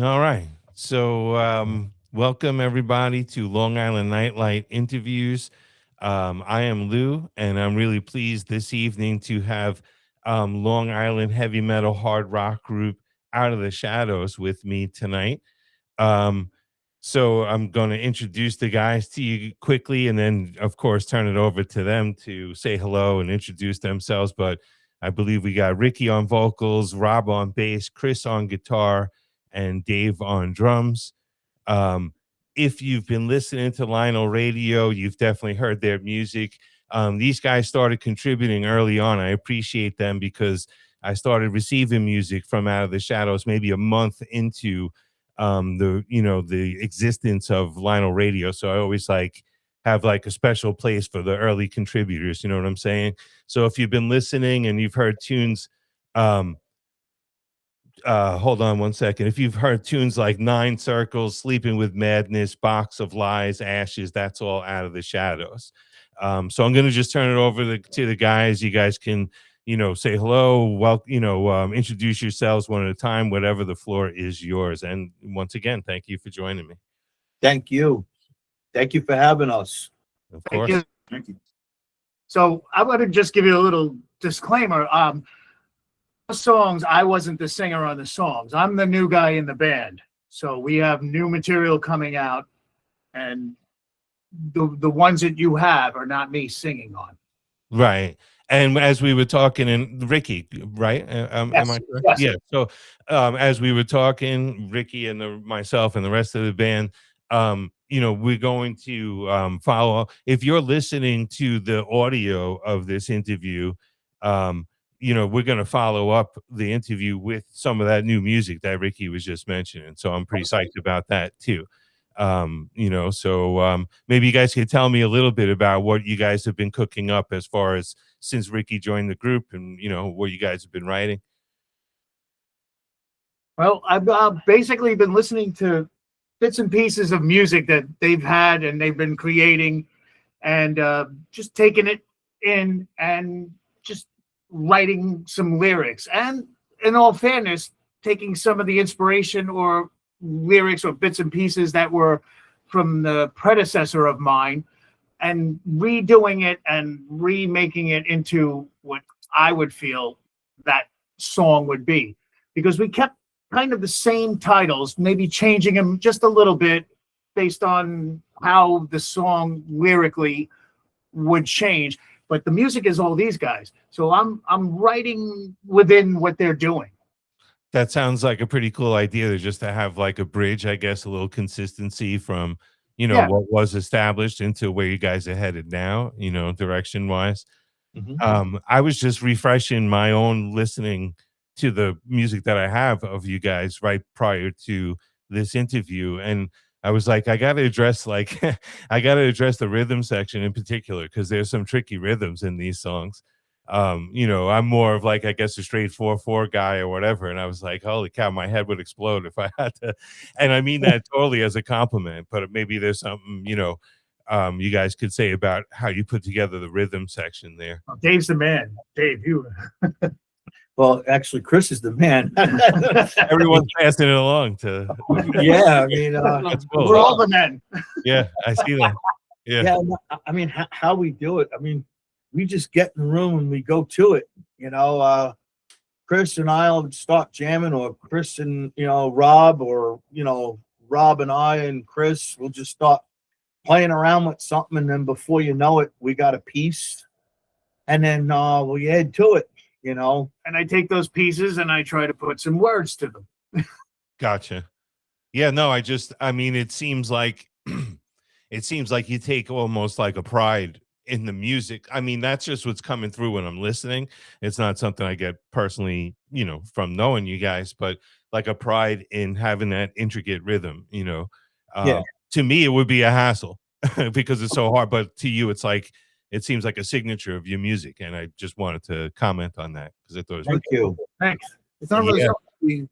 All right. So, welcome everybody to Long Island Nightlight Interviews. I am Lou, and I'm really pleased this evening to have Long Island heavy metal hard rock group Out of the Shadows with me tonight. Um, so, I'm going to introduce the guys to you quickly, and then, of course, turn it over to them to say hello and introduce themselves. But I believe we got Ricky on vocals, Rob on bass, Chris on guitar, and Dave on drums. Um, if you've been listening to LINL Radio, you've definitely heard their music. These guys started contributing early on. I appreciate them because I started receiving music from Out of the Shadows maybe a month into the existence of LINL Radio. So I always have like a special place for the early contributors. You know what I'm saying? So if you've been listening and you've heard tunes, um, hold on one second. If you've heard tunes like Nine Circles, Sleeping with Madness, Box of Lies, Ashes, that's all Out of the Shadows. So I'm going to just turn it over to the guys. You guys can, say hello, introduce yourselves one at a time. Whatever, the floor is yours. And once again, thank you for joining me. Thank you. Thank you for having us. Of Thank course. you. Thank you. So I want to just give you a little disclaimer. Songs, I wasn't the singer on the songs. I'm the new guy in the band. So we have new material coming out, and the ones that you have are not me singing on. Right. And as we were talking, and Ricky, right? Am I correct? Yes. Yeah. So as we were talking, Ricky and myself and the rest of the band, we're going to follow. If you're listening to the audio of this interview, we're going to follow up the interview with some of that new music that Ricky was just mentioning. So I'm pretty psyched about that too. Maybe you guys could tell me a little bit about what you guys have been cooking up as far as since Ricky joined the group and, what you guys have been writing. Well, I've basically been listening to bits and pieces of music that they've had and they've been creating, and just taking it in and just writing some lyrics. And in all fairness, taking some of the inspiration or lyrics or bits and pieces that were from the predecessor of mine and redoing it and remaking it into what I would feel that song would be. Because we kept kind of the same titles, maybe changing them just a little bit based on how the song lyrically would change. But the music is all these guys. So I'm writing within what they're doing. That sounds like a pretty cool idea, just to have like a bridge, I guess, a little consistency from, what was established into where you guys are headed now, direction wise. Mm-hmm. I was just refreshing my own listening to the music that I have of you guys right prior to this interview. And I was like, I got to address the rhythm section in particular, because there's some tricky rhythms in these songs. I'm more of like, I guess, a straight 4/4 guy or whatever. And I was like, holy cow, my head would explode if I had to. And I mean that totally as a compliment, but maybe there's something, you guys could say about how you put together the rhythm section there. Oh, Dave's the man. Dave, you. Well, actually, Chris is the man. Everyone's passing it along to. Yeah, I mean, cool. We're all the men. Yeah, I see that. Yeah, I mean, how we do it. I mean, we just get in the room and we go to it. Chris and I'll start jamming, or Chris and Rob, or Rob and I and Chris will just start playing around with something, and then before you know it, we got a piece, and then we add to it. And I take those pieces and I try to put some words to them. Gotcha. Yeah, no, it seems like you take almost like a pride in the music. I mean, that's just what's coming through when I'm listening. It's not something I get personally, from knowing you guys, but like a pride in having that intricate rhythm, To me, it would be a hassle because it's so hard, but to you, it's like, it seems like a signature of your music, and I just wanted to comment on that because I thought it was Thank you. Cool. Thanks. It's not really something we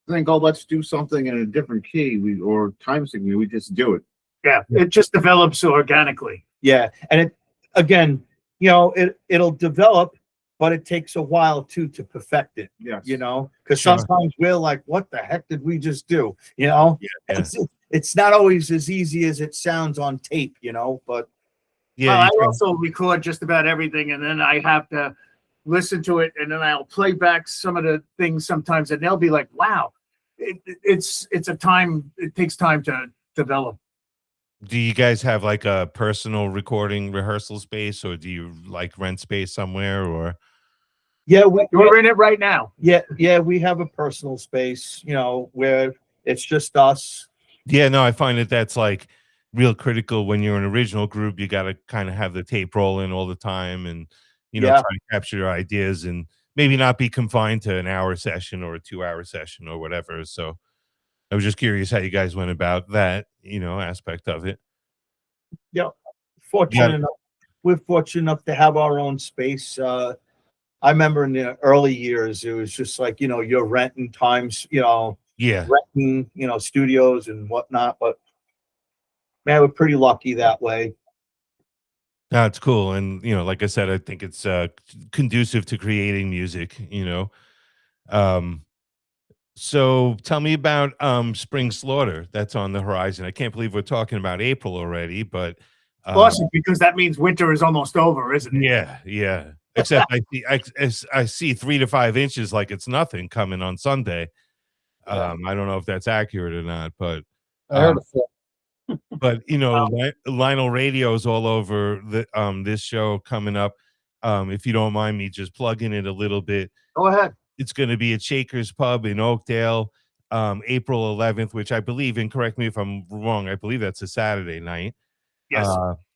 think, oh, let's do something in a different key or time signature. We just do it. Yeah, it just develops organically. Yeah, and it again, it'll develop, but it takes a while too to perfect it. Yes. You know, because Sure. sometimes we're like, "What the heck did we just do?" You know, Yeah. it's not always as easy as it sounds on tape. You know, but Yeah. Well, I you can- also record just about everything, and then I have to listen to it, and then I'll play back some of the things sometimes, and they'll be like, "Wow, it's a time. It takes time to develop." Do you guys have like a personal recording rehearsal space, or do you like rent space somewhere, or? yeah, We're in it right now. yeah, we have a personal space. You know, where it's just us. Yeah, no, I find that that's like real critical when you're an original group. You got to kind of have the tape rolling all the time, and Yeah. try to capture your ideas, and maybe not be confined to an hour session or a 2 hour session or whatever. So I was just curious how you guys went about that, aspect of it. Fortunate enough, we're fortunate enough to have our own space. I remember in the early years, it was just like, you're renting times, Yeah, renting, studios and whatnot. But man, we're pretty lucky that way. that's cool. And like I said, I think it's conducive to creating music. Um, So tell me about Spring Slaughter that's on the horizon. I can't believe we're talking about April already, but Awesome, because that means winter is almost over, isn't it? yeah. Except I see 3 to 5 inches like it's nothing coming on Sunday. I don't know if that's accurate or not, but I heard um, it before. but LINL Radio is all over this show coming up. If you don't mind me just plugging it a little bit. Go ahead. It's going to be at Shaker's Pub in Oakdale, April 11th, which I believe, and correct me if I'm wrong, I believe that's a Saturday night. Yes.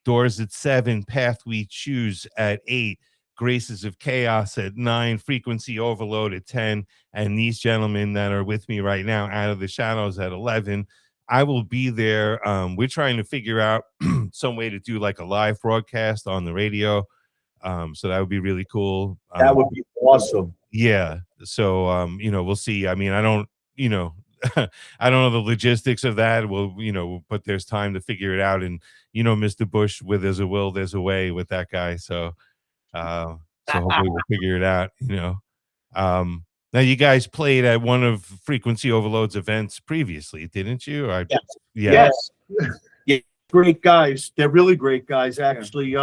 Doors at 7, Path We Choose at 8, Graces of Chaos at 9, Frequency Overload at 10, and these gentlemen that are with me right now, Out of the Shadows at 11. I will be there. We're trying to figure out some way to do like a live broadcast on the radio. So that would be really cool. That would be awesome. Yeah. So, we'll see. I mean, I don't, I don't know the logistics of that. Well, but there's time to figure it out. And, Mr. Bush, where there's a will, there's a way with that guy. So, hopefully we'll figure it out. Now you guys played at one of Frequency Overload's events previously, didn't you? Yes. Yeah. Yes. Yeah. Great guys. They're really great guys. Actually,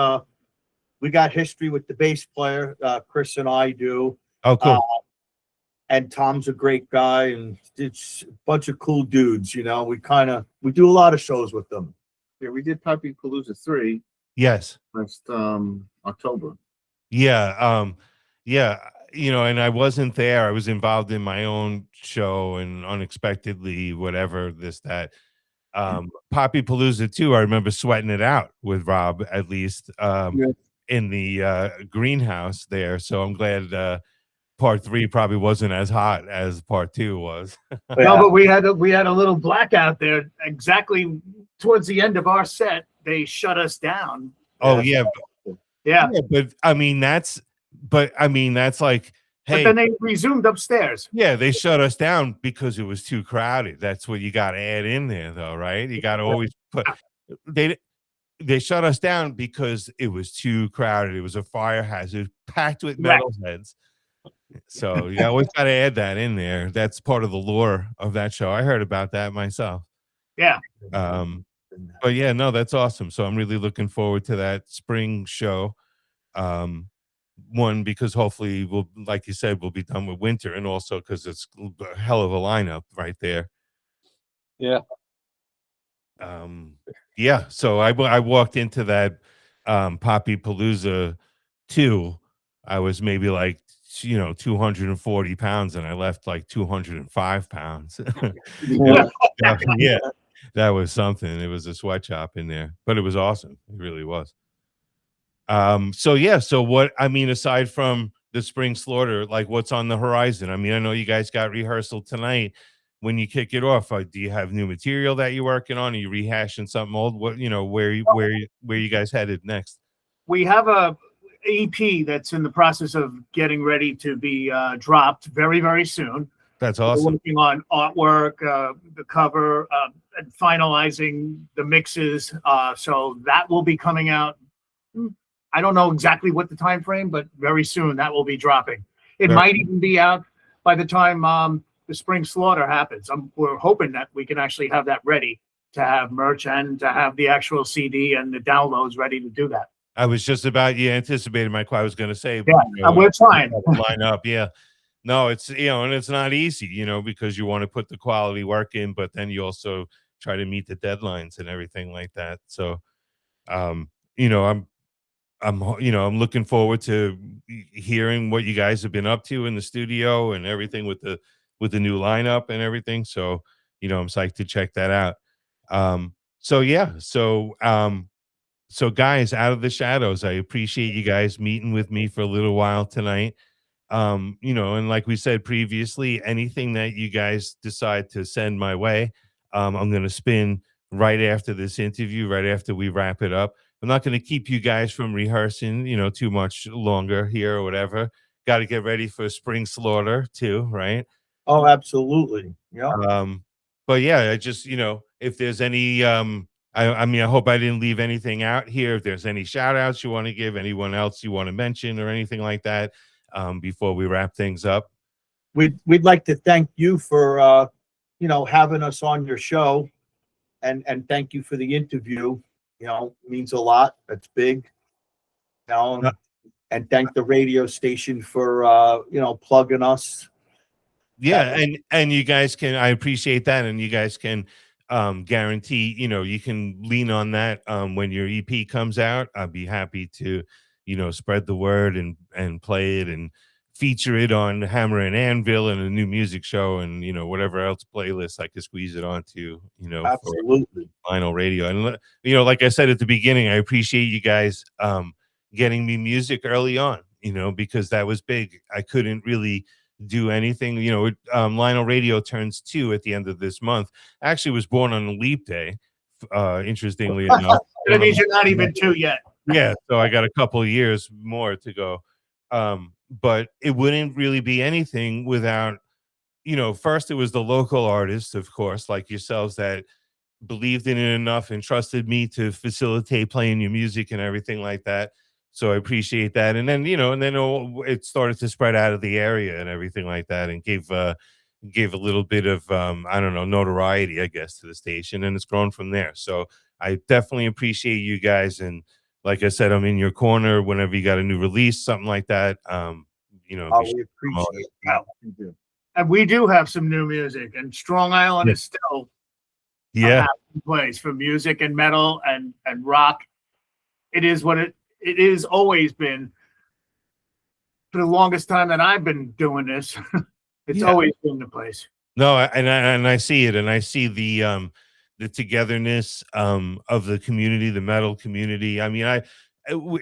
we got history with the bass player. Chris and I do. Oh, cool. And Tom's a great guy, and it's a bunch of cool dudes. We do a lot of shows with them. Yeah, we did Puppy Palooza 3 Yes. last October. Yeah. Yeah. And I wasn't there. I was involved in my own show and unexpectedly, whatever, this, that. Poppy Palooza 2, I remember sweating it out with Rob, at least, in the greenhouse there. So I'm glad part 3 probably wasn't as hot as part 2 was. No, but we had a little blackout there. Exactly towards the end of our set, they shut us down. Oh, yeah. Yeah. But I mean, that's like, hey. But then they resumed upstairs. Yeah, they shut us down because it was too crowded. That's what you got to add in there, though, right? You got to always put. They shut us down because it was too crowded. It was a fire hazard, packed with metalheads. So you always got to add that in there. That's part of the lore of that show. I heard about that myself. Yeah. But yeah, no, that's awesome. So I'm really looking forward to that spring show. One, because hopefully we'll, like you said, we'll be done with winter, and also because it's a hell of a lineup right there. Yeah. Yeah. So I walked into that Poppy Palooza 2. I was maybe like 240 pounds, and I left like 205 pounds. Yeah, that was something. It was a sweatshop in there, but it was awesome. It really was. So what, I mean, aside from the Spring Slaughter, like what's on the horizon? I mean, I know you guys got rehearsal tonight. When you kick it off, do you have new material that you're working on? Are you rehashing something old? What, where you guys headed next? We have a EP that's in the process of getting ready to be dropped very, very soon. That's awesome. We're working on artwork, the cover, and finalizing the mixes. So that will be coming out I don't know exactly what the time frame, but very soon that will be dropping. It Very- might even be out by the time the spring slaughter happens. We're hoping that we can actually have that ready to have merch and to have the actual CD and the downloads ready to do that. I was just about, you anticipated my question. I was going to say, Yeah, and we're trying. line up. Yeah. No, it's, and it's not easy, because you want to put the quality work in, but then you also try to meet the deadlines and everything like that. So, I'm I'm looking forward to hearing what you guys have been up to in the studio and everything with the new lineup and everything. So, I'm psyched to check that out. So yeah, so guys, out of the shadows, I appreciate you guys meeting with me for a little while tonight. And like we said previously, anything that you guys decide to send my way, I'm going to spin right after this interview, right after we wrap it up. I'm not going to keep you guys from rehearsing, too much longer here or whatever. Got to get ready for spring slaughter too, right? Oh, absolutely. Yeah. But yeah, I just, if there's any, I mean, I hope I didn't leave anything out here. If there's any shout outs you want to give, anyone else you want to mention or anything like that, before we wrap things up. We'd like to thank you for having us on your show, and thank you for the interview. Means a lot. That's big. And thank the radio station for plugging us. Yeah, and you guys can, I appreciate that, and you guys can guarantee, you can lean on that when your EP comes out. I'd be happy to, spread the word and play it and feature it on Hammer and Anvil and a new music show and whatever else playlist I could squeeze it onto, Absolutely. for LINL Radio. And like I said at the beginning, I appreciate you guys getting me music early on, because that was big. I couldn't really do anything. LINL Radio turns 2 at the end of this month. Actually was born on a leap day, interestingly enough. That means you're not even 2 yet. Yeah, so I got a couple of years more to go. But it wouldn't really be anything without, first it was the local artists, of course, like yourselves, that believed in it enough and trusted me to facilitate playing your music and everything like that. So I appreciate that. And then, it started to spread out of the area and everything like that, and gave a little bit of, notoriety, I guess, to the station, and it's grown from there. So I definitely appreciate you guys. And like I said, I'm in your corner whenever you got a new release, something like that. We appreciate that. And we do have some new music, and Strong Island is still a happy place for music and metal and rock. It is what it is always been for the longest time that I've been doing this. It's always been the place. No, and I see it, and I see the togetherness of the community, the metal community. I mean,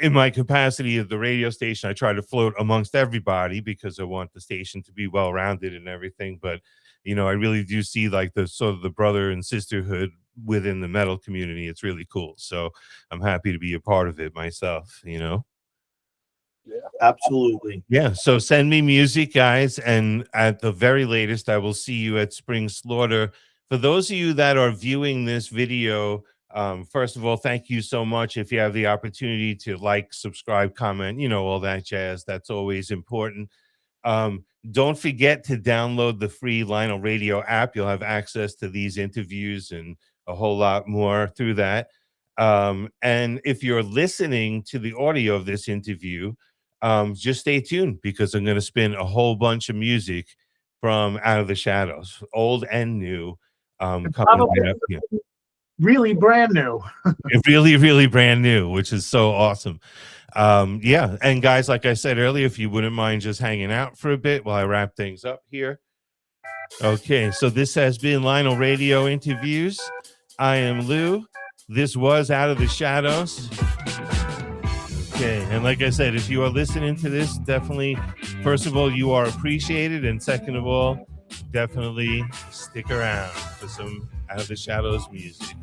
in my capacity of the radio station, I try to float amongst everybody because I want the station to be well rounded and everything. But I really do see like the sort of the brother and sisterhood within the metal community. It's really cool. So I'm happy to be a part of it myself. Yeah, absolutely. Yeah. So send me music, guys, and at the very latest, I will see you at Spring Slaughter. For those of you that are viewing this video, first of all, thank you so much. If you have the opportunity to like, subscribe, comment, all that jazz, that's always important. Don't forget to download the free LINL Radio app. You'll have access to these interviews and a whole lot more through that. And if you're listening to the audio of this interview, just stay tuned, because I'm going to spin a whole bunch of music from Out of the Shadows, old and new. Coming right up here. Really brand new. Really, really brand new, which is so awesome. Yeah. And guys, like I said earlier, if you wouldn't mind just hanging out for a bit while I wrap things up here. Okay. So this has been LINL Radio Interviews. I am Lou. This was Out of the Shadows. Okay. And like I said, if you are listening to this, definitely, first of all, you are appreciated. And second of all, definitely stick around for some Out of the Shadows music.